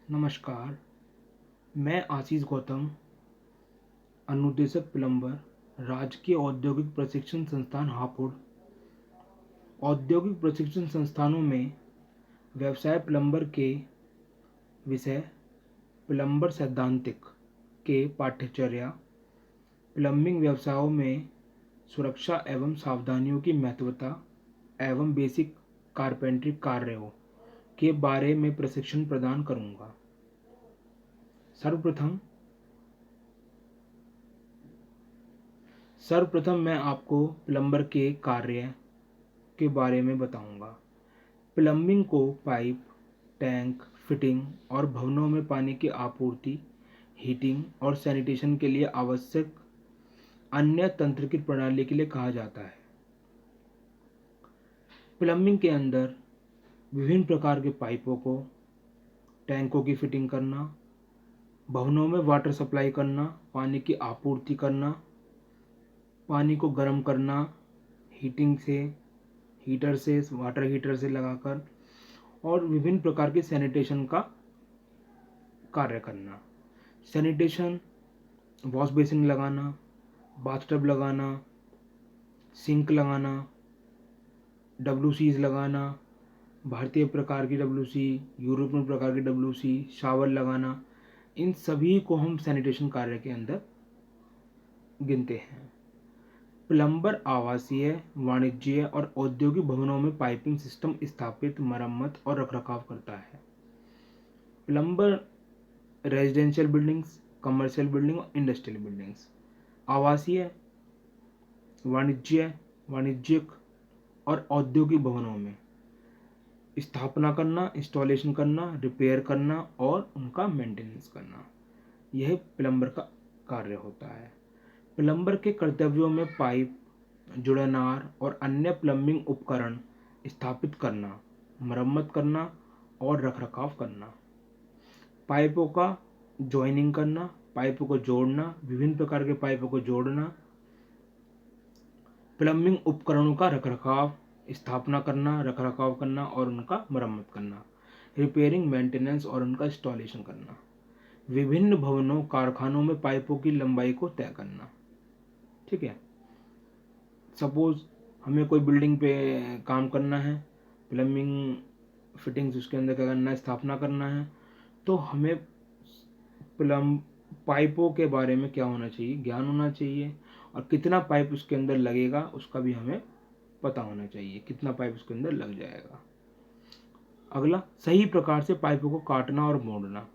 नमस्कार, मैं आशीष गौतम, अनुदेशक प्लम्बर, राजकीय औद्योगिक प्रशिक्षण संस्थान हापुड़। औद्योगिक प्रशिक्षण संस्थानों में व्यवसाय प्लम्बर के विषय प्लम्बर सैद्धांतिक के पाठ्यचर्या, प्लम्बिंग व्यवसायों में सुरक्षा एवं सावधानियों की महत्वता एवं बेसिक कारपेंटरी कार्यों के बारे में प्रशिक्षण प्रदान करूँगा। सर्वप्रथम मैं आपको प्लम्बर के कार्य के बारे में बताऊंगा। प्लम्बिंग को पाइप, टैंक, फिटिंग और भवनों में पानी की आपूर्ति, हीटिंग और सैनिटेशन के लिए आवश्यक अन्य तंत्र की प्रणाली के लिए कहा जाता है। प्लम्बिंग के अंदर विभिन्न प्रकार के पाइपों को, टैंकों की फिटिंग करना, भवनों में वाटर सप्लाई करना, पानी की आपूर्ति करना, पानी को गर्म करना, हीटर से वाटर हीटर से लगाकर, और विभिन्न प्रकार के सैनिटेशन का कार्य करना। सैनिटेशन, वॉश बेसिन लगाना, बाथटब लगाना, सिंक लगाना, WCs लगाना, भारतीय प्रकार की WC, यूरोपियन प्रकार की WC, शावर लगाना, इन सभी को हम सैनिटेशन कार्य के अंदर गिनते हैं। प्लम्बर आवासीय, वाणिज्यिक और औद्योगिक भवनों में पाइपिंग सिस्टम स्थापित, मरम्मत और रखरखाव करता है। Plumber residential buildings, commercial building और इंडस्ट्रियल बिल्डिंग्स, आवासीय, वाणिज्यिक और औद्योगिक भवनों में स्थापना करना, इंस्टॉलेशन करना, रिपेयर करना और उनका मेंटेनेंस करना, यह प्लम्बर का कार्य होता है। प्लम्बर के कर्तव्यों में पाइप, जुड़नार और अन्य प्लम्बिंग उपकरण स्थापित करना, मरम्मत करना और रखरखाव करना, पाइपों का जॉइनिंग करना, पाइपों को जोड़ना, विभिन्न प्रकार के पाइपों को जोड़ना, प्लम्बिंग उपकरणों का रखरखाव, स्थापना करना, रखरखाव करना और उनका मरम्मत करना, रिपेयरिंग, मेंटेनेंस और उनका इंस्टॉलेशन करना, विभिन्न भवनों, कारखानों में पाइपों की लंबाई को तय करना। ठीक है, सपोज हमें कोई बिल्डिंग पे काम करना है, प्लम्बिंग फिटिंग्स उसके अंदर क्या करना है, स्थापना करना है, तो हमें प्लम पाइपों के बारे में क्या होना चाहिए, ज्ञान होना चाहिए, और कितना पाइप उसके अंदर लगेगा उसका भी हमें पता होना चाहिए, कितना पाइप उसके अंदर लग जाएगा। अगला, सही प्रकार से पाइपों को काटना और मोड़ना।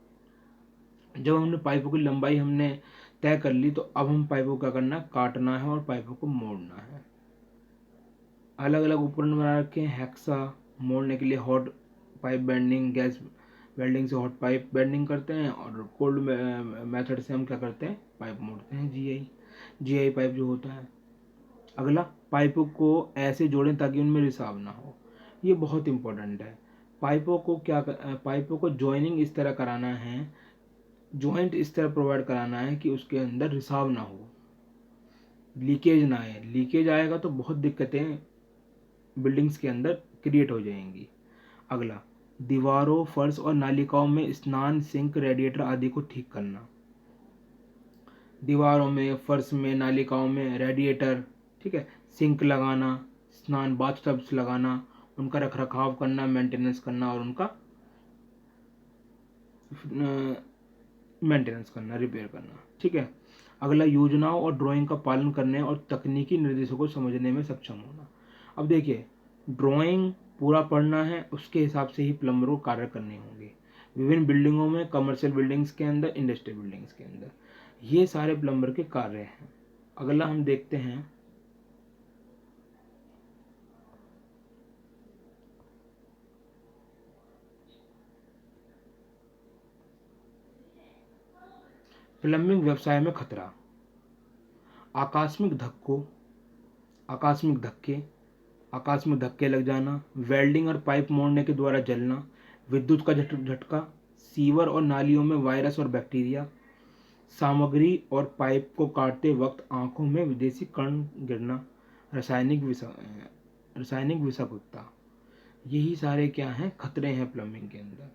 जब हमने पाइपों की लंबाई हमने तय कर ली, तो अब हम पाइपों को क्या करना है, काटना है और पाइपों को मोड़ना है। अलग अलग उपकरण बना रखे हैं, हेक्सा मोड़ने के लिए, hot pipe bending, gas welding से हॉट पाइप बेंडिंग करते हैं, और कोल्ड मेथड से हम क्या करते हैं, पाइप मोड़ते हैं, जीआई पाइप जो होता है। अगला, पाइपों को ऐसे जोड़ें ताकि उनमें रिसाव ना हो, ये बहुत इंपॉर्टेंट है। पाइपों को जॉइनिंग इस तरह कराना है, जॉइंट इस तरह प्रोवाइड कराना है कि उसके अंदर रिसाव ना हो, लीकेज ना आए। लीकेज आएगा तो बहुत दिक्कतें बिल्डिंग्स के अंदर क्रिएट हो जाएंगी। अगला, दीवारों, फर्श और नालिकाओं में स्नान, सिंक, रेडिएटर आदि को ठीक करना। दीवारों में, फर्श में, नालिकाओं में रेडिएटर, ठीक है, सिंक लगाना, स्नान बाथ टब्स लगाना, उनका रखरखाव करना, मेंटेनेंस करना और उनका मेंटेनेंस करना, रिपेयर करना। ठीक है। अगला, योजनाओं और ड्राइंग का पालन करने और तकनीकी निर्देशों को समझने में सक्षम होना। अब देखिए, ड्राइंग पूरा पढ़ना है, उसके हिसाब से ही प्लम्बर को कार्य करने होंगे, विभिन्न बिल्डिंगों में, कमर्शियल बिल्डिंग्स के अंदर, इंडस्ट्रियल बिल्डिंग्स के अंदर, ये सारे प्लम्बर के कार्य हैं। अगला हम देखते हैं प्लम्बिंग व्यवसाय में खतरा। आकस्मिक धक्कों आकस्मिक धक्के आकस्मिक धक्के लग जाना, वेल्डिंग और पाइप मोड़ने के द्वारा जलना, विद्युत का झटका, सीवर और नालियों में वायरस और बैक्टीरिया, सामग्री और पाइप को काटते वक्त आंखों में विदेशी कण गिरना, रासायनिक विषाक्तता, यही सारे क्या हैं, खतरे हैं प्लम्बिंग के अंदर।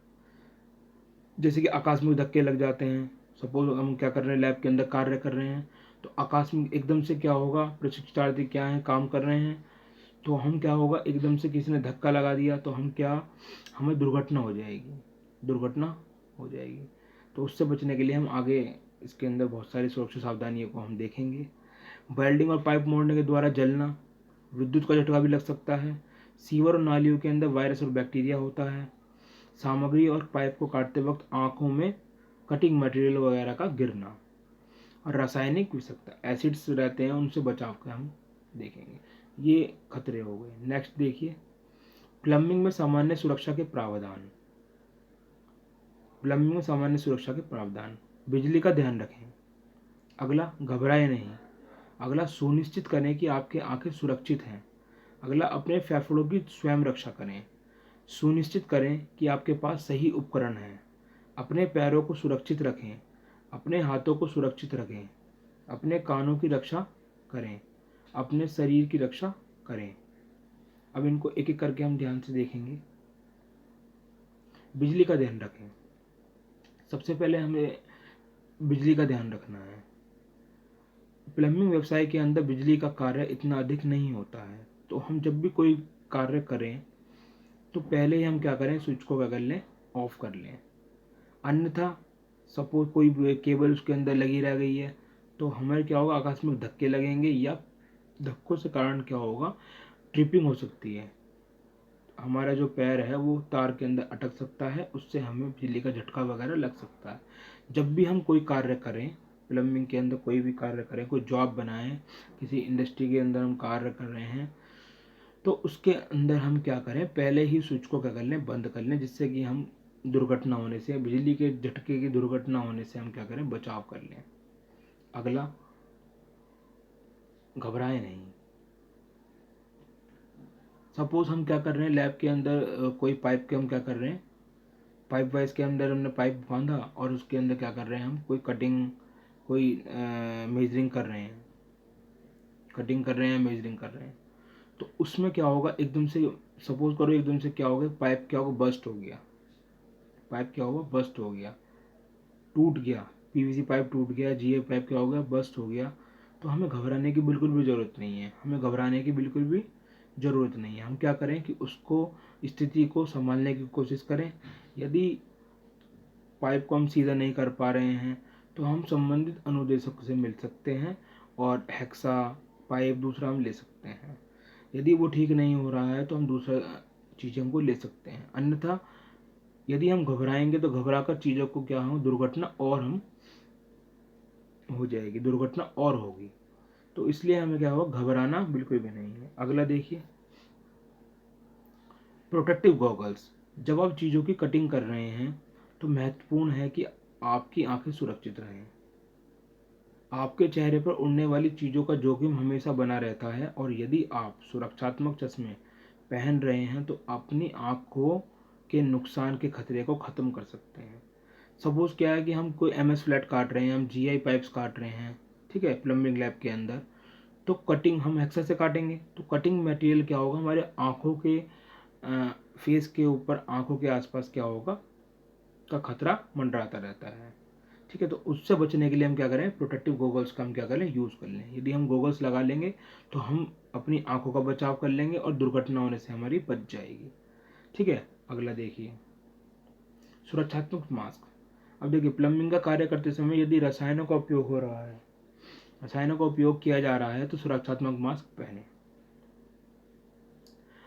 जैसे कि आकस्मिक धक्के लग जाते हैं। सपोज हम क्या कर रहे हैं, लैब के अंदर कार्य कर रहे हैं, तो आकस्मिक एकदम से क्या होगा, प्रशिक्षणार्थी क्या है, काम कर रहे हैं, तो हम क्या होगा, एकदम से किसी ने धक्का लगा दिया तो हम क्या, हमें दुर्घटना हो जाएगी, दुर्घटना हो जाएगी। तो उससे बचने के लिए हम आगे इसके अंदर बहुत सारी सुरक्षा सावधानियों को हम देखेंगे। वेल्डिंग और पाइप मोड़ने के द्वारा जलना, विद्युत का झटका भी लग सकता है। सीवर और नालियों के अंदर वायरस और बैक्टीरिया होता है। सामग्री और पाइप को काटते वक्त आंखों में कटिंग मटेरियल वगैरह का गिरना। और रासायनिक विषाक्तता, एसिड्स रहते हैं, उनसे बचाव का हम देखेंगे। ये खतरे हो गए। नेक्स्ट देखिए, प्लम्बिंग में सामान्य सुरक्षा के प्रावधान। प्लम्बिंग में सामान्य सुरक्षा के प्रावधान, बिजली का ध्यान रखें। अगला, घबराए नहीं। अगला, सुनिश्चित करें कि आपकी आंखें सुरक्षित हैं। अगला, अपने फेफड़ों की स्वयं रक्षा करें। सुनिश्चित करें कि आपके पास सही उपकरण हैं। अपने पैरों को सुरक्षित रखें। अपने हाथों को सुरक्षित रखें। अपने कानों की रक्षा करें। अपने शरीर की रक्षा करें। अब इनको एक एक करके हम ध्यान से देखेंगे। बिजली का ध्यान रखें। सबसे पहले हमें बिजली का ध्यान रखना है। प्लम्बिंग व्यवसाय के अंदर बिजली का कार्य इतना अधिक नहीं होता है, तो हम जब भी कोई कार्य करें तो पहले ही हम क्या करें, स्विच को क्या कर लें, ऑफ कर लें। अन्यथा सपोज कोई केबल उसके अंदर लगी रह गई है तो हमें क्या होगा, आकस्मिक धक्के लगेंगे या धक्कों से कारण क्या होगा, ट्रिपिंग हो सकती है। हमारा जो पैर है वो तार के अंदर अटक सकता है, उससे हमें बिजली का झटका वगैरह लग सकता है। जब भी हम कोई कार्य करें, प्लम्बिंग के अंदर कोई भी कार्य करें, कोई जॉब बनाएं, किसी इंडस्ट्री के अंदर हम कार्य कर रहे हैं, तो उसके अंदर हम क्या करें, पहले ही स्विच को क्या कर लें, बंद कर लें, जिससे कि हम दुर्घटना होने से, बिजली के झटके की दुर्घटना होने से हम क्या करें, बचाव कर लें। अगला, घबराए नहीं। सपोज हम क्या कर रहे हैं, लैब के अंदर कोई पाइप के हम क्या कर रहे हैं, पाइप वाइज के अंदर हमने पाइप बांधा और उसके अंदर क्या कर रहे हैं, हम कोई कटिंग, कोई मेजरिंग कर रहे हैं, कटिंग कर रहे हैं, मेजरिंग कर रहे हैं। तो उसमें क्या होगा, एकदम से सपोज करो, एकदम से क्या होगा, पाइप क्या होगा, बस्ट हो गया। पाइप क्या होगा, बस्ट हो गया, टूट गया। पीवीसी पाइप टूट गया, जीए पाइप क्या हो गया, बस्ट हो गया। तो हमें घबराने की बिल्कुल भी ज़रूरत नहीं है, हमें घबराने की बिल्कुल भी ज़रूरत नहीं है। हम क्या करें कि उसको, स्थिति को संभालने की कोशिश करें। यदि पाइप को हम सीधा नहीं कर पा रहे हैं तो हम संबंधित अनुदेशक से मिल सकते हैं और हेक्सा पाइप दूसरा हम ले सकते हैं। यदि वो ठीक नहीं हो रहा है तो हम दूसरा चीज़ हमको ले सकते हैं। अन्यथा यदि हम घबराएंगे तो घबरा कर चीज़ों को क्या हो, दुर्घटना और हम हो जाएगी, दुर्घटना और होगी। तो इसलिए हमें क्या होगा, घबराना बिल्कुल भी नहीं है। अगला देखिए, प्रोटेक्टिव गॉगल्स। जब आप चीज़ों की कटिंग कर रहे हैं तो महत्वपूर्ण है कि आपकी आंखें सुरक्षित रहें। आपके चेहरे पर उड़ने वाली चीज़ों का जोखिम हमेशा बना रहता है, और यदि आप सुरक्षात्मक चश्मे पहन रहे हैं तो अपनी आंखों के नुकसान के खतरे को ख़त्म कर सकते हैं। सपोज क्या है कि हम कोई एमएस फ्लैट काट रहे हैं, हम जीआई पाइप्स काट रहे हैं, ठीक है, प्लम्बिंग लैब के अंदर, तो कटिंग हम हेक्सा से काटेंगे तो कटिंग मटेरियल क्या होगा, हमारे आंखों के फेस के ऊपर, आंखों के आसपास क्या होगा, का खतरा मंडराता रहता है। ठीक है, तो उससे बचने के लिए हम क्या करें, प्रोटेक्टिव गोगल्स का हम क्या करें, यूज़ कर लें। यदि हम गोगल्स लगा लेंगे तो हम अपनी आंखों का बचाव कर लेंगे और दुर्घटना होने से हमारी बच जाएगी। ठीक है, अगला देखिए, सुरक्षात्मक मास्क। अब देखिए, प्लम्बिंग का कार्य करते समय यदि रसायनों का उपयोग हो रहा है, रसायनों का उपयोग किया जा रहा है तो सुरक्षात्मक मास्क पहने।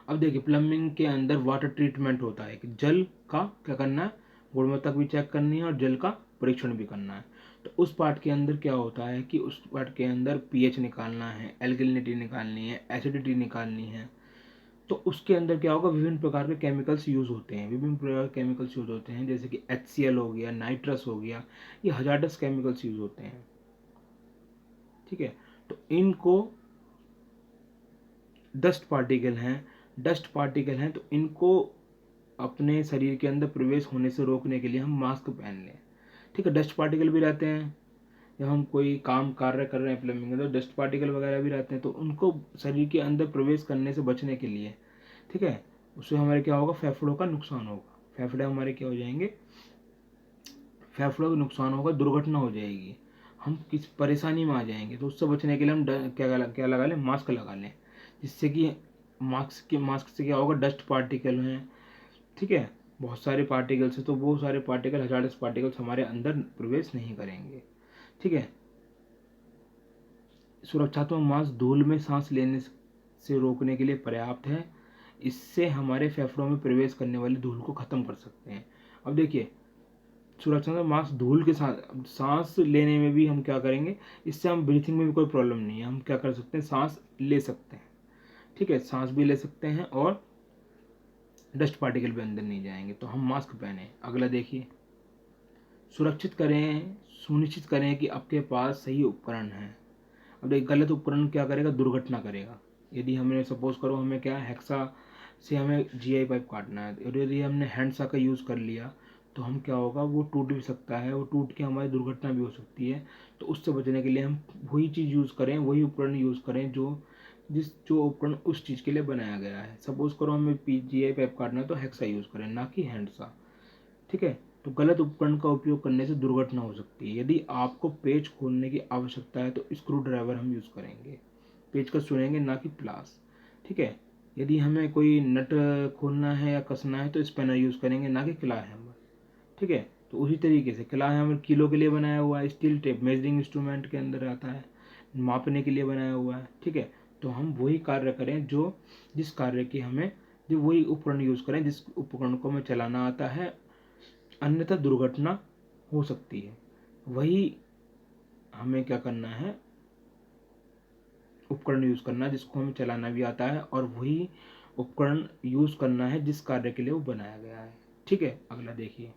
अब देखिए, प्लम्बिंग के अंदर वाटर ट्रीटमेंट होता है कि जल का क्या करना है, गुणवत्ता भी चेक करनी है और जल का परीक्षण भी करना है। तो उस पार्ट के अंदर क्या होता है कि उस पार्ट के अंदर पीएच निकालना है, एल्कलिनिटी निकालनी है, एसिडिटी निकालनी है। तो उसके अंदर क्या होगा, विभिन्न प्रकार के केमिकल्स यूज़ होते हैं, विभिन्न प्रकार के केमिकल्स यूज़ होते हैं, जैसे कि HCl हो गया, नाइट्रस हो गया, ये हजार्डस केमिकल्स यूज़ होते हैं। ठीक है, तो इनको डस्ट पार्टिकल हैं, तो इनको अपने शरीर के अंदर प्रवेश होने से रोकने के लिए हम मास्क पहन लें। ठीक है, डस्ट पार्टिकल भी रहते हैं, जब हम कोई काम कार्य कर रहे हैं प्लम्बिंग में तो डस्ट पार्टिकल वगैरह भी रहते हैं, तो उनको शरीर के अंदर प्रवेश करने से बचने के लिए, ठीक है, उससे हमारे क्या होगा, फेफड़ों का नुकसान होगा, फेफड़े हमारे क्या हो जाएंगे, फेफड़ों को नुकसान होगा, दुर्घटना हो जाएगी, हम किस परेशानी में आ जाएंगे। तो उससे बचने के लिए हम क्या लगा लें, मास्क लगा लें, जिससे कि मास्क से क्या होगा, डस्ट पार्टिकल हैं, ठीक है, बहुत सारे पार्टिकल्स हैं, तो वो सारे पार्टिकल, हजार्डस पार्टिकल्स हमारे अंदर प्रवेश नहीं करेंगे, ठीक है। सुरक्षात्मक मास्क धूल में सांस लेने से रोकने के लिए पर्याप्त है, इससे हमारे फेफड़ों में प्रवेश करने वाली धूल को खत्म कर सकते हैं। अब देखिए, सुरक्षात्मक मास्क धूल के साथ सांस लेने में भी हम क्या करेंगे, इससे हम ब्रीथिंग में भी कोई प्रॉब्लम नहीं है, हम क्या कर सकते हैं, सांस ले सकते हैं, ठीक है, सांस भी ले सकते हैं और डस्ट पार्टिकल भी अंदर नहीं जाएंगे, तो हम मास्क पहने। अगला देखिए, सुनिश्चित करें कि आपके पास सही उपकरण है। अब एक गलत उपकरण क्या करेगा, दुर्घटना करेगा। यदि हमें सपोज करो, हमें क्या हेक्सा से हमें जीआई पाइप काटना है, और यदि हमने हैंडसा का यूज़ कर लिया तो हम क्या होगा, वो टूट भी सकता है, वो टूट के हमारी दुर्घटना भी हो सकती है। तो उससे बचने के लिए हम वही चीज़ यूज़ करें, वही उपकरण यूज़ करें जो उपकरण उस चीज़ के लिए बनाया गया है। सपोज करो हमें जीआई पाइप काटना है तो हेक्सा यूज़ करें, ना कि हैंडसा, ठीक है। तो गलत उपकरण का उपयोग करने से दुर्घटना हो सकती है। यदि आपको पेच खोलने की आवश्यकता है तो स्क्रू ड्राइवर हम यूज़ करेंगे, पेचकस चुनेंगे, ना कि प्लास, ठीक है। यदि हमें कोई नट खोलना है या कसना है तो स्पैनर यूज़ करेंगे, ना कि क्ला हैमर, ठीक है। तो उसी तरीके से क्ला हैमर किलो के लिए बनाया हुआ है, स्टील टेप मेजरिंग इंस्ट्रूमेंट के अंदर आता है, मापने के लिए बनाया हुआ है, ठीक है। तो हम वही कार्य करें जिस कार्य की हमें, जो वही उपकरण यूज़ करें जिस उपकरण को हमें चलाना आता है, अन्यथा दुर्घटना हो सकती है। वही हमें क्या करना है, उपकरण यूज़ करना है जिसको हमें चलाना भी आता है, और वही उपकरण यूज़ करना है जिस कार्य के लिए वो बनाया गया है, ठीक है। अगला देखिए,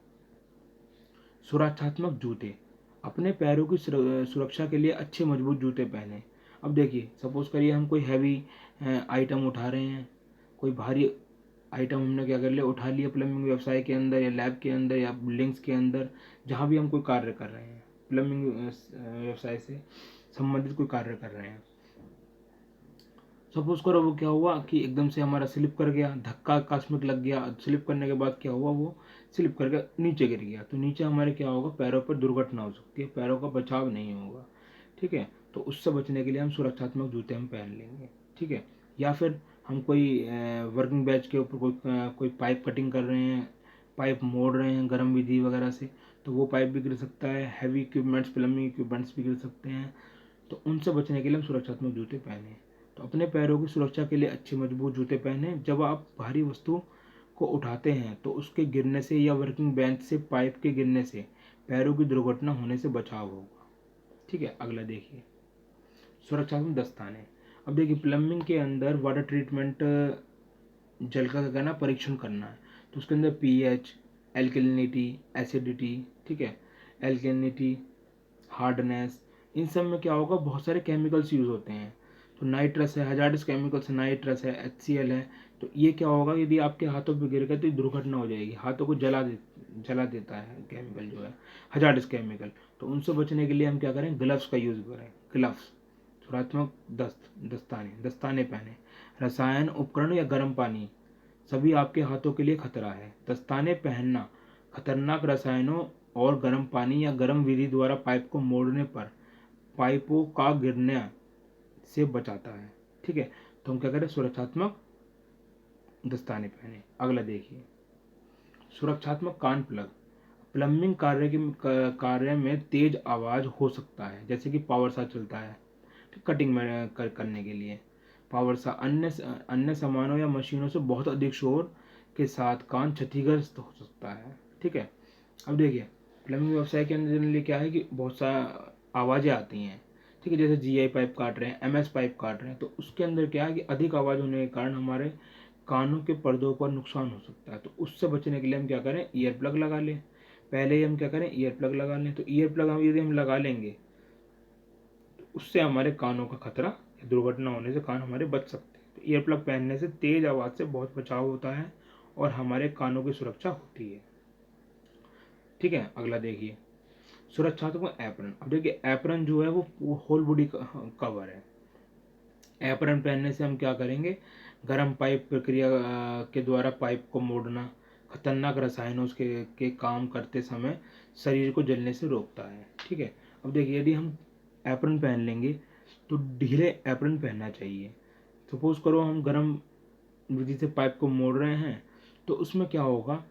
सुरक्षात्मक जूते। अपने पैरों की सुरक्षा के लिए अच्छे मजबूत जूते पहने। अब देखिए, सपोज करिए हम कोई हैवी आइटम उठा रहे हैं, कोई भारी आइटम हमने क्या कर लिया, उठा लिया प्लम्बिंग व्यवसाय के अंदर या लैब के अंदर या बिल्डिंग्स के अंदर, जहाँ भी हम कोई कार्य कर रहे हैं, प्लम्बिंग व्यवसाय से संबंधित कोई कार्य कर रहे हैं। सपोज करो वो क्या हुआ कि एकदम से हमारा स्लिप कर गया, धक्का आकस्मिक लग गया, स्लिप करने के बाद क्या हुआ, वो स्लिप करके नीचे गिर गया, तो नीचे हमारे क्या होगा, पैरों पर दुर्घटना हो सकती है, पैरों का बचाव नहीं होगा, ठीक है। तो उससे बचने के लिए हम सुरक्षात्मक जूते हम पहन लेंगे, ठीक है। या फिर हम कोई वर्किंग बेंच के ऊपर कोई पाइप कटिंग कर रहे हैं, पाइप मोड़ रहे हैं गर्म विधि वगैरह से, तो वो पाइप भी गिर सकता है, हैवी इक्विपमेंट्स, प्लम्बिंग इक्विपमेंट्स भी गिर सकते हैं। तो उनसे बचने के लिए हम सुरक्षात्मक जूते पहने। तो अपने पैरों की सुरक्षा के लिए अच्छे मजबूत जूते पहने। जब आप भारी वस्तु को उठाते हैं तो उसके गिरने से या वर्किंग बेंच से पाइप के गिरने से पैरों की दुर्घटना होने से बचाव होगा, ठीक है। अगला देखिए, सुरक्षात्मक दस्ताने। अब देखिए, प्लम्बिंग के अंदर वाटर ट्रीटमेंट जल का क्या करना, परीक्षण करना है, तो उसके अंदर पीएच, एल्कलिनिटी, एसिडिटी, ठीक है, एल्कलिनिटी, हार्डनेस, इन सब में क्या होगा, बहुत सारे केमिकल्स यूज़ होते हैं। तो नाइट्रस है, हजार्डस केमिकल्स है, नाइट्रस है, HCl है। तो ये क्या होगा, यदि आपके हाथों पे गिर गए तो ये दुर्घटना हो जाएगी, हाथों को जला देता है केमिकल जो है, हजार्डस केमिकल। तो उनसे बचने के लिए हम क्या करें, ग्लव्स का यूज़ करें, ग्लव्स। सुरक्षात्मक दस्ताने पहने। रसायन उपकरण या गर्म पानी सभी आपके हाथों के लिए खतरा है। दस्ताने पहनना खतरनाक रसायनों और गर्म पानी या गर्म विधि द्वारा पाइप को मोड़ने पर पाइपों का गिरने से बचाता है, ठीक है। तो हम क्या करें, सुरक्षात्मक दस्ताने पहने। अगला देखिए, सुरक्षात्मक कान प्लग। प्लम्बिंग कार्य में तेज आवाज़ हो सकता है, जैसे कि पावर सा चलता है, कटिंग में करने के लिए पावर सा, अन्य सामानों या मशीनों से बहुत अधिक शोर के साथ कान क्षतिग्रस्त हो सकता है, ठीक है। अब देखिए, प्लम्बिंग व्यवसाय के अंदर जनरली क्या है कि बहुत सा आवाज़ें आती हैं, ठीक है, जैसे जीआई पाइप काट रहे हैं, MS पाइप काट रहे हैं, तो उसके अंदर क्या है कि अधिक आवाज़ होने के कारण हमारे कानों के पर्दों पर नुकसान हो सकता है। तो उससे बचने के लिए हम क्या करें, ईयर प्लग लगा लें। पहले ही हम क्या करें, ईयर प्लग लगा लें। तो ईयर प्लग यदि हम लगा लेंगे तो उससे हमारे कानों का खतरा या दुर्घटना होने से कान हमारे बच सकते हैं। तो ईयर प्लग पहनने से तेज आवाज़ से बहुत बचाव होता है और हमारे कानों की सुरक्षा होती है, ठीक है। अगला देखिए, सुरक्षात्मक एप्रन। अब देखिए, एप्रन जो है वो होल बॉडी कवर है। एप्रन पहनने से हम क्या करेंगे, गर्म पाइप प्रक्रिया के द्वारा पाइप को मोड़ना, खतरनाक रसायनों के काम करते समय शरीर को जलने से रोकता है। ठीक है, अब देखिए यदि हम एप्रन पहन लेंगे तो ढीले एप्रन पहनना चाहिए। सपोज करो हम गर्म विधि से पाइप को मोड़ रहे हैं तो उसमें क्या होगा,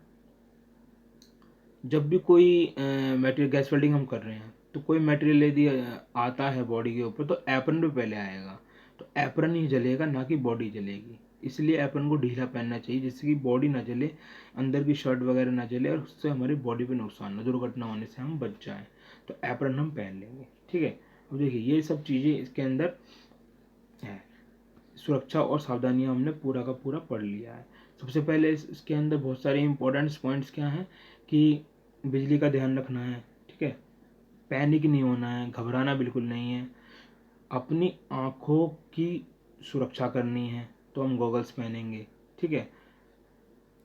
जब भी कोई मटेरियल गैस वेल्डिंग हम कर रहे हैं तो कोई मटेरियल यदि आता है बॉडी के ऊपर तो एप्रन भी पहले आएगा, तो एप्रन ही जलेगा ना कि बॉडी जलेगी। इसलिए एप्रन को ढीला पहनना चाहिए जिससे कि बॉडी ना जले, अंदर की शर्ट वगैरह ना जले और उससे हमारी बॉडी पे नुकसान ना, दुर्घटना होने से हम बच जाएं। तो एप्रन हम पहन लेंगे। ठीक है, अब देखिए ये सब चीज़ें इसके अंदर है। सुरक्षा और सावधानियां हमने पूरा का पूरा पढ़ लिया है। सबसे पहले इसके अंदर बहुत सारे इंपॉर्टेंट पॉइंट्स क्या हैं कि बिजली का ध्यान रखना है। ठीक है, पैनिक नहीं होना है, घबराना बिल्कुल नहीं है, अपनी आँखों की सुरक्षा करनी है तो हम गॉगल्स पहनेंगे। ठीक है,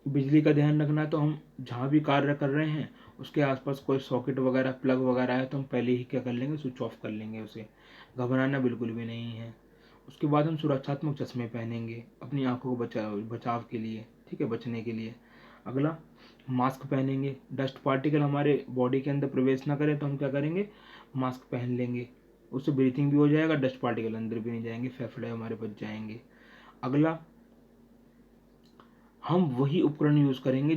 बिजली का ध्यान रखना है तो हम जहाँ भी कार्य कर रहे हैं उसके आसपास कोई सॉकेट वगैरह प्लग वगैरह है तो हम पहले ही क्या कर लेंगे, स्विच ऑफ कर लेंगे उसे। घबराना बिल्कुल भी नहीं है। उसके बाद हम सुरक्षात्मक चश्मे पहनेंगे अपनी आंखों को बचाव के लिए। ठीक है, बचने के लिए। अगला, मास्क पहनेंगे। डस्ट पार्टिकल हमारे बॉडी के अंदर प्रवेश ना करें तो हम क्या करेंगे, मास्क पहन लेंगे। उससे ब्रीथिंग भी हो जाएगा, डस्ट पार्टिकल अंदर भी नहीं जाएंगे, फेफड़े हमारे बच जाएंगे। अगला, हम वही उपकरण यूज करेंगे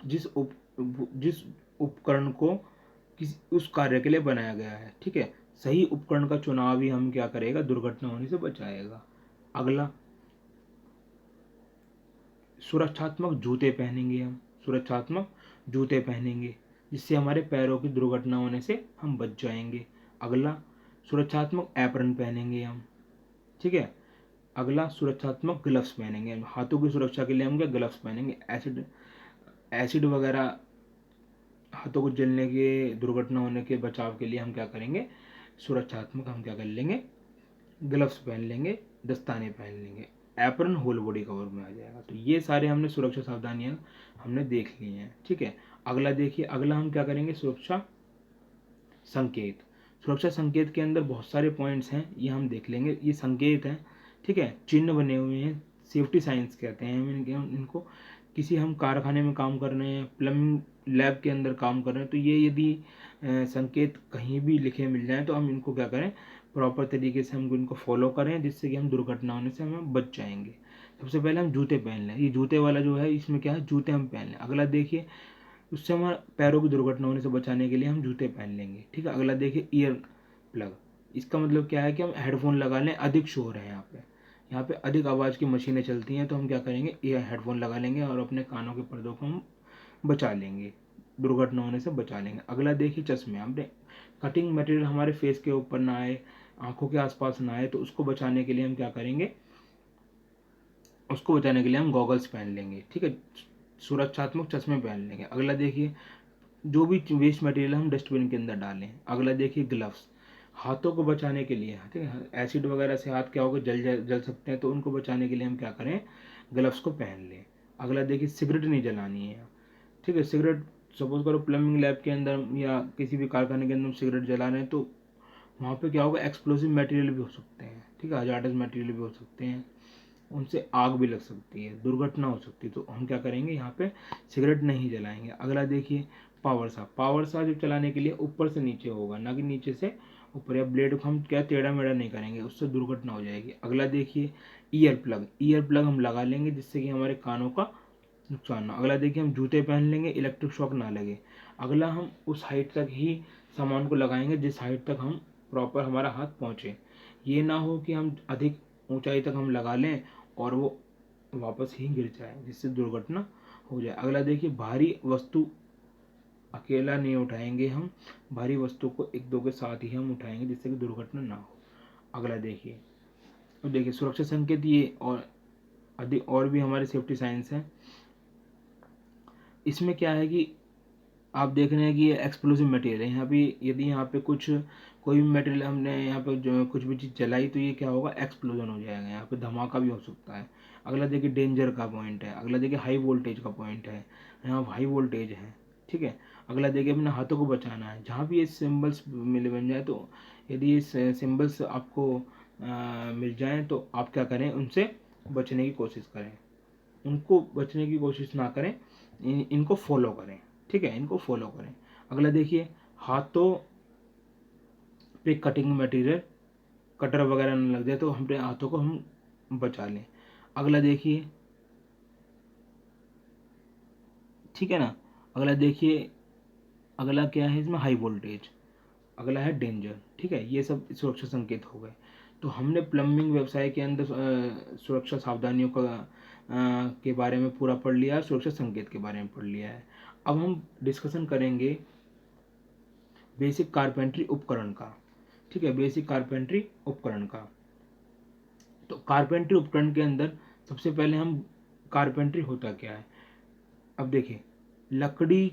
जिस उपकरण को किसी उस कार्य के लिए बनाया गया है। ठीक है, सही उपकरण का चुनाव ही हम क्या करेगा, दुर्घटना होने से बचाएगा। अगला, सुरक्षात्मक जूते पहनेंगे हम। सुरक्षात्मक जूते पहनेंगे जिससे हमारे पैरों की दुर्घटना होने से हम बच जाएंगे। अगला, सुरक्षात्मक एप्रन पहनेंगे हम। ठीक है, अगला, सुरक्षात्मक ग्लव्स पहनेंगे हम। हाथों की सुरक्षा के लिए हम क्या ग्लव्स पहनेंगे। एसिड एसिड वगैरह हाथों को जलने के, दुर्घटना होने के बचाव के लिए हम क्या करेंगे, सुरक्षात्मक हम क्या कर लेंगे, ग्लव्स पहन लेंगे, दस्ताने पहन लेंगे। एप्रन होल बॉडी कवर में आ जाएगा। तो ये सारे हमने सुरक्षा सावधानियां हमने देख ली हैं। ठीक है, अगला देखिए, अगला हम क्या करेंगे, सुरक्षा संकेत। सुरक्षा संकेत के अंदर बहुत सारे पॉइंट्स हैं, ये हम देख लेंगे। ये संकेत हैं, ठीक है, चिन्ह बने हुए हैं, सेफ्टी साइंस कहते हैं इनको। किसी हम कारखाने में काम कर रहे हैं, प्लम्बिंग लैब के अंदर काम कर रहे हैं तो ये यदि संकेत कहीं भी लिखे मिल जाएं तो हम इनको क्या करें, प्रॉपर तरीके से हम इनको फॉलो करें जिससे कि हम दुर्घटना होने से हम बच जाएंगे। सबसे पहले हम जूते पहन लें। ये जूते वाला जो है इसमें क्या है, जूते हम पहन लें। अगला देखिए, उससे हमारे पैरों की दुर्घटना होने से बचाने के लिए हम जूते पहन लेंगे। ठीक है, अगला देखिए, ईयर प्लग। इसका मतलब क्या है कि हम हेडफोन लगा लें। अधिक शोर है यहाँ पे अधिक आवाज़ की मशीनें चलती हैं तो हम क्या करेंगे, ईयर हेडफोन लगा लेंगे और अपने कानों के पर्दों को हम बचा लेंगे, दुर्घटना होने से बचा लेंगे। अगला देखिए, चश्मे। हमने कटिंग मटेरियल हमारे फेस के ऊपर ना आए, आंखों के आसपास ना आए, तो उसको बचाने के लिए हम क्या करेंगे, उसको बचाने के लिए हम गॉगल्स पहन लेंगे। ठीक है, सुरक्षात्मक चश्मे पहन लेंगे। अगला देखिए, जो भी वेस्ट मटेरियल हम डस्टबिन के अंदर डालें। अगला देखिए, ग्लव्स। हाथों को बचाने के लिए, ठीक है, एसिड वगैरह से हाथ क्या होगा, जल सकते हैं, तो उनको बचाने के लिए हम क्या करें, ग्लव्स को पहन लें। अगला देखिए, सिगरेट नहीं जलानी है। ठीक है, सिगरेट सपोज करो प्लम्बिंग लैब के अंदर या किसी भी कारखाने के अंदर हम सिगरेट जला रहे हैं तो वहाँ पे क्या होगा, एक्सप्लोसिव मटेरियल भी हो सकते हैं। ठीक है, हजार्डस मटेरियल भी हो सकते हैं, उनसे आग भी लग सकती है, दुर्घटना हो सकती है। तो हम क्या करेंगे, यहाँ पे सिगरेट नहीं जलाएंगे। अगला देखिए, पावर सा। पावर सा जब चलाने के लिए ऊपर से नीचे होगा, ना कि नीचे से ऊपर, या ब्लेड को हम क्या टेढ़ा मेढ़ा नहीं करेंगे, उससे दुर्घटना हो जाएगी। अगला देखिए, ईयर प्लग। ईयर प्लग हम लगा लेंगे जिससे कि हमारे कानों का नुकसान ना। अगला देखिए, हम जूते पहन लेंगे, इलेक्ट्रिक शॉक ना लगे। अगला, हम उस हाइट तक ही सामान को लगाएंगे जिस हाइट तक हम प्रॉपर हमारा हाथ पहुँचे। ये ना हो कि हम अधिक ऊंचाई तक हम लगा लें और वो वापस ही गिर जाए जिससे दुर्घटना हो जाए। अगला देखिए, भारी वस्तु अकेला नहीं उठाएंगे हम, भारी वस्तु को एक दो के साथ ही हम उठाएंगे जिससे कि दुर्घटना ना हो। अगला देखिए, अब देखिए सुरक्षा संकेत ये और अधिक और भी हमारे सेफ्टी साइंस हैं। इसमें क्या है कि आप देख रहे हैं कि ये एक्सप्लोसिव मटेरियल है। यहाँ पे यदि यहाँ पे कुछ कोई भी मटेरियल हमने यहाँ पे जो कुछ भी चीज़ जलाई तो ये क्या होगा, एक्सप्लोजन हो जाएगा, यहाँ पे धमाका भी हो सकता है। अगला देखिए, डेंजर का पॉइंट है। अगला देखिए, हाई वोल्टेज का पॉइंट है, यहाँ हाई वोल्टेज है। ठीक है, अगला देखिए, अपने हाथों को बचाना है। जहाँ भी ये सिम्बल्स मिल बन जाए तो यदि ये सिम्बल्स आपको मिल जाएँ तो आप क्या करें, उनसे बचने की कोशिश करें, उनको बचने की कोशिश ना करें, इनको फॉलो करें, ठीक है, इनको फॉलो करें। अगला देखिए, हाथों पे कटिंग मटेरियल, कटर वगैरह न लग जाए तो अपने हाथों को हम बचा लें। अगला देखिए, ठीक है ना। अगला देखिए, अगला क्या है इसमें, हाई वोल्टेज। अगला है डेंजर, ठीक है, ये सब सुरक्षा संकेत हो गए। तो हमने प्लम्बिंग व्यवसाय के अंदर सुरक्षा सावधानियों का के बारे में पूरा पढ़ लिया, सुरक्षा संकेत के बारे में पढ़ लिया है। अब हम डिस्कशन करेंगे बेसिक कारपेंट्री उपकरण का, ठीक है, बेसिक कारपेंट्री उपकरण का। तो कारपेंट्री उपकरण के अंदर सबसे पहले हम, कारपेंट्री होता क्या है। अब देखिए, लकड़ी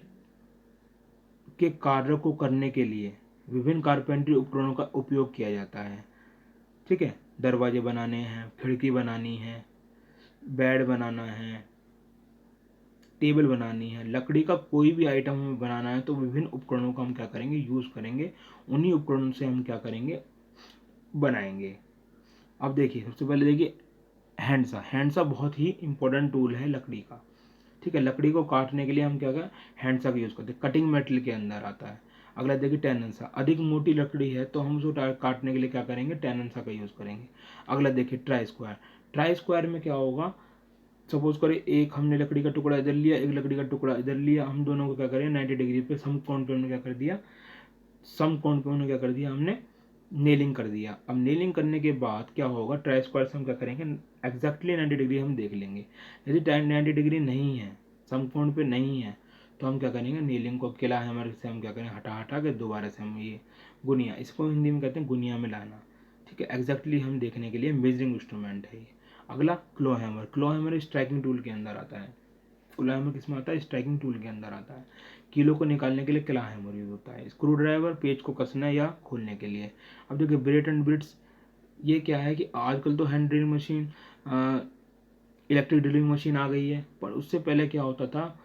के कार्य को करने के लिए विभिन्न कारपेंट्री उपकरणों का उपयोग किया जाता है, ठीक है। दरवाजे बनाने हैं, खिड़की बनानी है, बेड बनाना है, टेबल बनानी है, लकड़ी का कोई भी आइटम हमें बनाना है तो विभिन्न उपकरणों का हम क्या करेंगे, यूज़ करेंगे। उन्हीं उपकरणों से हम क्या करेंगे, बनाएंगे। अब देखिए, सबसे पहले देखिए, हैंडसा। हैंडसा बहुत ही इंपॉर्टेंट टूल है लकड़ी का, ठीक है। लकड़ी को काटने के लिए हम क्या करें, हैंडसा का यूज़ करते हैं, कटिंग मेटल के अंदर आता है। अगला देखिए, टेननसा। अधिक मोटी लकड़ी है तो हम उसको काटने के लिए क्या करेंगे, टेननसा का यूज़ करेंगे। अगला देखिए, ट्राई स्क्वायर। ट्राई स्क्वायर में क्या होगा, सपोज करें एक हमने लकड़ी का टुकड़ा इधर लिया, एक लकड़ी का टुकड़ा इधर लिया, हम दोनों को क्या करें, 90 डिग्री पे समकोण पे हमने क्या कर दिया, समकोण पे उन्होंने क्या कर दिया, हमने नेलिंग कर दिया। अब नेलिंग करने के बाद क्या होगा, ट्राई स्क्वायर से हम क्या करेंगे, एग्जैक्टली 90 डिग्री हम देख लेंगे। यदि 90 डिग्री नहीं है, समकोण पे नहीं है, तो हम क्या करेंगे, नेलिंग को किला हैमर से हम क्या करें, हटा हटा के दोबारा से हम ये गुनिया, इसको हिंदी में कहते हैं गुनिया में लाना, ठीक है। एग्जैक्टली हम देखने के लिए मेजरिंग इंस्ट्रूमेंट है ये। अगला क्लो हैमर। क्लो हैमर स्ट्राइकिंग टूल के अंदर आता है। क्लो हैमर किसमें आता है, स्ट्राइकिंग टूल के अंदर आता है। कीलो को निकालने के लिए क्ला हैमर यूज होता है। स्क्रू ड्राइवर, पेज को कसना या खोलने के लिए। अब देखिए, ब्रेड एंड ब्रिड्स, ये क्या है कि आजकल तो hand drill machine, electric drilling machine आ गई है, पर उससे पहले क्या होता था,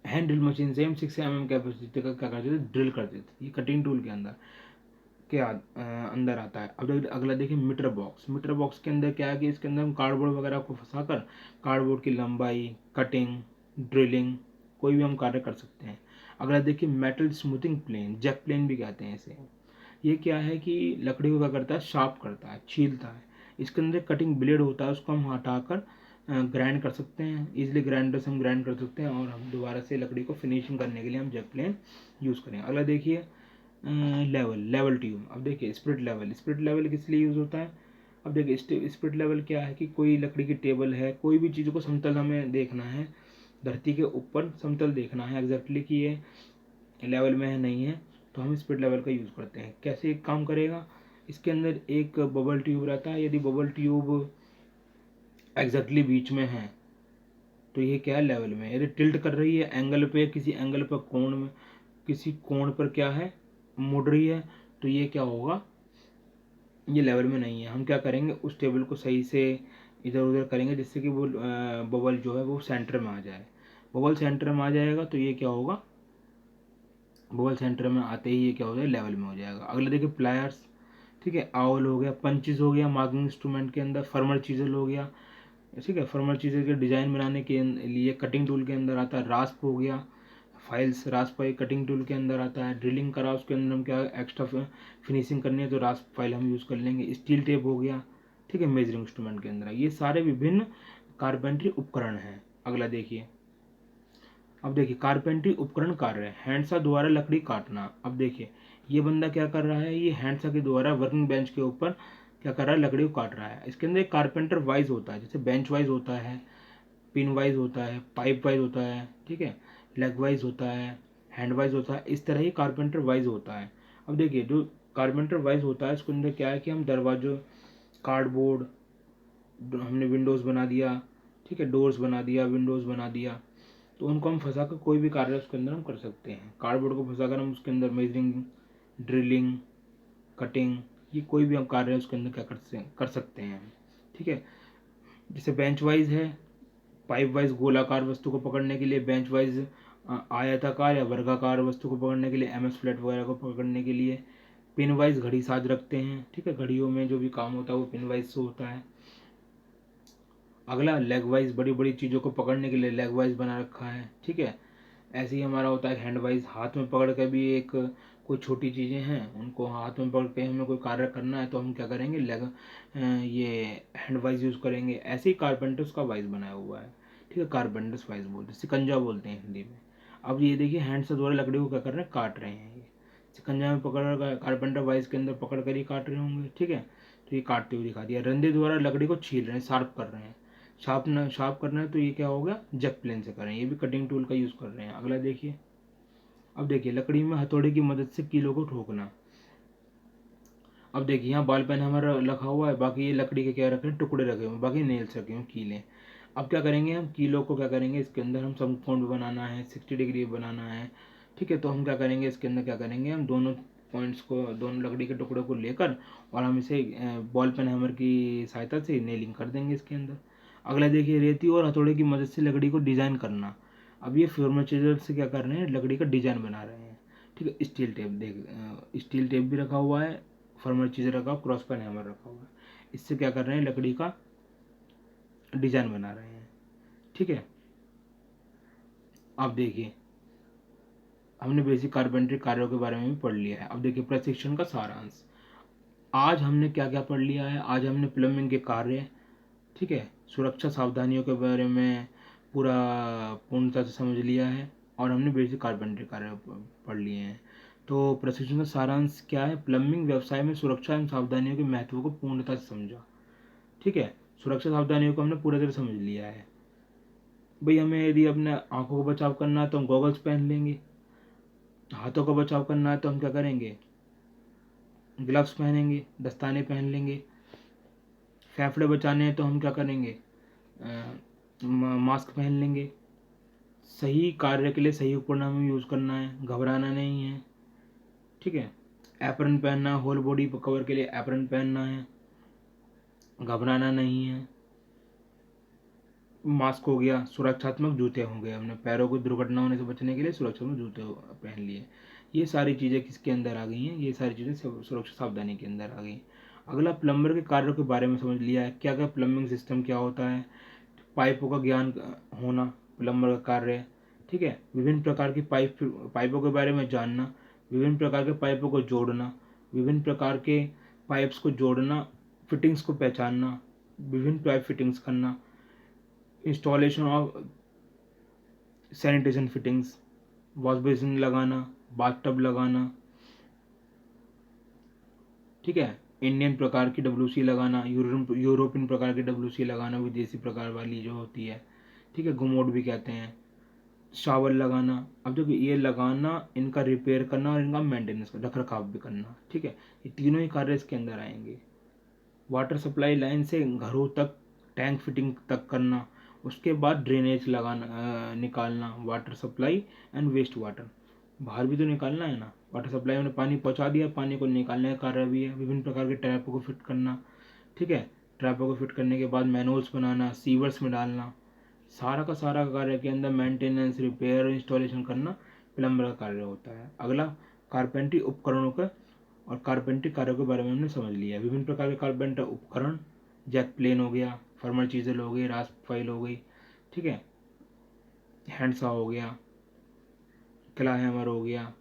हैंड ड्रिल मशीन से हम 6 mm कैपेसिटी का क्या करते थे, ड्रिल करते थे। ये कटिंग टूल के अंदर अंदर आता है। अब अगला देखिए, मीटर बॉक्स। मीटर बॉक्स के अंदर क्या है कि इसके अंदर हम कार्डबोर्ड वगैरह को फंसाकर कार्डबोर्ड की लंबाई, कटिंग, ड्रिलिंग, कोई भी हम कार्य कर सकते हैं। अगला देखिए, metal smoothing plane, jack plane भी कहते हैं इसे। ये क्या है कि लकड़ी को क्या करता है, शार्प करता है, छीलता है। इसके अंदर कटिंग ब्लेड होता है, उसको हम हटाकर ग्राइंड कर सकते हैं, इजिली ग्राइंडर से हम ग्राइंड कर सकते हैं, और हम दोबारा से लकड़ी को फिनिशिंग करने के लिए हम जैक प्लेन यूज़ करें। अगला देखिए, लेवल ट्यूब। अब देखिए, स्पिरिट लेवल। स्पिरिट लेवल किस लिए यूज़ होता है, अब देखिए, स्पिरिट लेवल क्या है कि कोई लकड़ी की टेबल है, कोई भी चीज़ को समतल हमें देखना है, धरती के ऊपर समतल देखना है एग्जैक्टली कि ये लेवल में है नहीं है, तो हम स्पिरिट लेवल का यूज़ करते हैं। कैसे एक काम करेगा, इसके अंदर एक बबल ट्यूब रहता है, यदि बबल ट्यूब एग्जैक्टली बीच में है तो ये क्या है, लेवल में। यदि टिल्ट कर रही है एंगल पे, किसी एंगल पर, कोण में, किसी कोण पर क्या है, मुड़ रही है, तो ये क्या होगा, ये लेवल में नहीं है। हम क्या करेंगे, उस टेबल को सही से इधर उधर करेंगे जिससे कि वो बबल जो है वो सेंटर में आ जाए। बबल सेंटर में आ जाएगा तो ये क्या होगा, बबल सेंटर में आते ही ये क्या हो जाएगा, लेवल में हो जाएगा। अगले देखिए, प्लायर्स, ठीक है, आउल हो गया, पंचिज हो गया, मार्किंग इंस्ट्रूमेंट के अंदर, फर्मर चीजल हो गया, ठीक है, फर्मर चीजल के डिजाइन बनाने के लिए कटिंग टूल के अंदर आता है। रास्प हो गया, फाइल्स, रास्प फाइल कटिंग टूल के अंदर आता है। ड्रिलिंग करा, उसके अंदर हम क्या एक्स्ट्रा फिनिशिंग करनी है तो रास्प फाइल हम यूज़ कर लेंगे। स्टील टेप हो गया, ठीक है, मेजरिंग इंस्ट्रूमेंट के अंदर। ये सारे विभिन्न कारपेंट्री उपकरण हैं। अगला देखिए, अब देखिए, कारपेंट्री उपकरण कार्य है, हैंडसा द्वारा लकड़ी काटना। अब देखिए, ये बंदा क्या कर रहा है, ये हैंडसा के द्वारा वर्किंग बेंच के ऊपर क्या कर रहा है, लकड़ी को काट रहा है। इसके अंदर एक कारपेंटर वाइज होता है, जैसे बेंच वाइज होता है, पिन वाइज होता है, पाइप वाइज होता है, ठीक है, लेग वाइज होता है, हैंड वाइज होता है, इस तरह ही कारपेंटर वाइज होता है। अब देखिए, जो कारपेंटर वाइज होता है उसके अंदर क्या है कि हम दरवाजों, कार्डबोर्ड, हमने विंडोज़ बना दिया, ठीक है, डोर्स बना दिया, विंडोज़ बना दिया, तो उनको हम फंसा कर कोई भी कार्य उसके अंदर हम कर सकते हैं। कार्डबोर्ड को फंसा कर हम उसके अंदर मेजरिंग, ड्रिलिंग, कटिंग, ये कोई भी हम कार्य उसके अंदर क्या कर सकते हैं, ठीक है। जैसे बेंच वाइज है, पाइप वाइज गोलाकार वस्तु को पकड़ने के लिए, बेंच वाइज आयताकार या वर्गाकार वस्तु को पकड़ने के लिए, एमएस फ्लैट वगैरह को पकड़ने के लिए। पिन वाइज घड़ी साज रखते हैं, ठीक है, घड़ियों में जो भी काम होता है वो पिन वाइज से होता है। अगला लेग वाइज, बड़ी बड़ी चीज़ों को पकड़ने के लिए लेग वाइज बना रखा है, ठीक है। ऐसे ही हमारा होता है हैंड वाइज, हाथ में पकड़ के भी एक कोई छोटी चीज़ें हैं उनको हाथ में पकड़ के हमें कोई कार्य करना है तो हम क्या करेंगे, लेग ये हैंड वाइज यूज़ करेंगे। ऐसे ही कारपेंटर्स का वाइज बनाया हुआ है, ठीक है, कारपेंटर्स वाइज बोलते हैं, सिकंजा बोलते हैं हिंदी में। अब ये देखिए हैंड से द्वारा लकड़ी को क्या कर रहे हैं, काट रहे हैं। ये शिकंजा में पकड़ कारपेंटर वाइज के अंदर पकड़ कर ही काट रहे होंगे, ठीक है। तो ये काटते हुए दिखा दिया। रंधे द्वारा लकड़ी को छील रहे हैं, शार्प कर रहे हैं। शार्प करना है तो ये क्या होगा, जेट प्लेन से करें, ये भी कटिंग टूल का यूज़ कर रहे हैं। अगला देखिए, अब देखिए लकड़ी में हथौड़े की मदद से कीलों को ठोकना। अब देखिए यहाँ बॉल पेन हमारा रखा हुआ है, बाकी ये लकड़ी के क्या रखे हैं, टुकड़े रखे हुए, बाकी नेल्स रखे हुए, कीले। अब क्या करेंगे, हम कीलों को क्या करेंगे, इसके अंदर हम समकोण बनाना है, 60 डिग्री बनाना है, ठीक है। तो हम क्या करेंगे, इसके अंदर क्या करेंगे, हम दोनों पॉइंट्स को, दोनों लकड़ी के टुकड़ों को लेकर और हम इसे बॉल पेन हैमर की सहायता से नेलिंग कर देंगे इसके अंदर। अगला देखिए, रेती और हथौड़े की मदद से लकड़ी को डिज़ाइन करना। अब ये फर्नीचर से क्या कर रहे हैं, लकड़ी का डिज़ाइन बना रहे हैं, ठीक है। स्टील टेप स्टील टेप भी रखा हुआ है, फॉर्मल चीज़ रखा हुआ, क्रॉस पेन हैमर रखा हुआ है। इससे क्या कर रहे हैं, लकड़ी का डिजाइन बना रहे हैं, ठीक है। अब देखिए हमने बेसिक कारपेंट्री कार्यों के बारे में भी पढ़ लिया है। अब देखिए प्रशिक्षण का सारांश। आज हमने क्या क्या पढ़ लिया है, आज हमने प्लम्बिंग के कार्य, ठीक है, सुरक्षा सावधानियों के बारे में पूरा पूर्णतः से समझ लिया है और हमने बेसिक कारपेंट्री कार्य पढ़ लिए हैं। तो प्रशिक्षण का सारांश क्या है, प्लम्बिंग व्यवसाय में सुरक्षा एवं सावधानियों के महत्व को पूर्णतः से समझा, ठीक है। सुरक्षा सावधानियों को हमने पूरी तरह समझ लिया है। भाई हमें यदि अपने आंखों को बचाव करना है तो हम गॉगल्स पहन लेंगे, हाथों का बचाव करना है तो हम क्या करेंगे, ग्लव्स पहनेंगे, दस्ताने पहन लेंगे। फेफड़े बचाने हैं तो हम क्या करेंगे, मास्क पहन लेंगे। सही कार्य के लिए सही उपकरण हमें यूज़ करना है, घबराना नहीं है, ठीक है। एप्रन पहनना, होल बॉडी कवर के लिए एप्रन पहनना है, घबराना नहीं है। मास्क हो गया, सुरक्षात्मक जूते होंगे, हमने पैरों को दुर्घटना होने से बचने के लिए सुरक्षात्मक जूते पहन लिए। ये सारी चीज़ें किसके अंदर आ गई हैं, ये सारी चीज़ें सुरक्षा सावधानी के अंदर आ गई। अगला प्लम्बर के कार्यों के बारे में समझ लिया है, क्या क्या प्लम्बिंग सिस्टम क्या होता है, पाइपों का ज्ञान होना प्लम्बर का कार्य है, ठीक है। विभिन्न प्रकार की पाइपों के बारे में जानना, विभिन्न प्रकार के पाइपों को जोड़ना, विभिन्न प्रकार के पाइप्स को जोड़ना, फिटिंग्स को पहचानना, विभिन्न पाइप फिटिंग्स करना, installation of sanitation fittings, wash basin लगाना, बाथटब लगाना, ठीक है। इंडियन प्रकार की डब्ल्यूसी लगाना, यूरोपियन प्रकार की डब्ल्यूसी लगाना, विदेशी प्रकार वाली जो होती है, ठीक है, गुमोट भी कहते हैं। शावर लगाना, अब देखो ये लगाना, इनका रिपेयर करना और इनका मेंटेनेंस रख रखाव भी करना, ठीक है। ये तीनों ही कार्य इसके अंदर आएंगे। वाटर सप्लाई लाइन से घरों तक टैंक फिटिंग तक करना, उसके बाद ड्रेनेज लगाना, निकालना, water supply and waste water, बाहर भी तो निकालना है ना। वाटर सप्लाई में पानी पहुंचा दिया, पानी को निकालने का कार्य भी है। विभिन्न प्रकार के टैपों को फिट करना, ठीक है। टैपों को फिट करने के बाद मैनुअल्स बनाना, सीवर्स में डालना, सारा का सारा कार्य के अंदर मेंटेनेंस, रिपेयर, इंस्टॉलेशन करना प्लम्बर का कार्य होता है। अगला कारपेंट्री उपकरणों का और कारपेंट्री कार्यों के बारे में हमने समझ लिया। विभिन्न प्रकार के कारपेंटर उपकरण, जैक प्लेन हो गया, फर्मल चीज़ें हो गई, रास्प फाइल हो गई, ठीक है, हैंडसा हो गया, क्ला हैमर हो गया,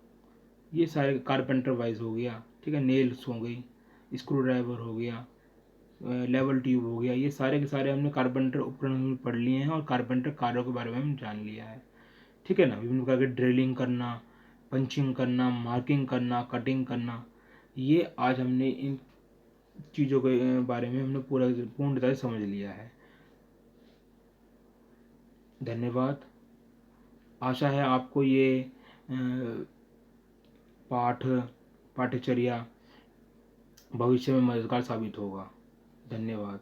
ये सारे कारपेंटर वाइज हो गया, ठीक है। नेल्स हो गई, स्क्रू ड्राइवर हो गया, लेवल ट्यूब हो गया, ये सारे के सारे हमने कारपेंटर उपकरण हमने पढ़ लिए हैं और कारपेंटर कार्यों के बारे में हम जान लिया है, ठीक है ना। विभिन्न प्रकार के ड्रिलिंग करना, पंचिंग करना, मार्किंग करना, कटिंग करना, ये आज हमने इन चीज़ों के बारे में हमने पूर्णतः से समझ लिया है। धन्यवाद। आशा है आपको ये पाठ्यचर्या भविष्य में मददगार साबित होगा। धन्यवाद।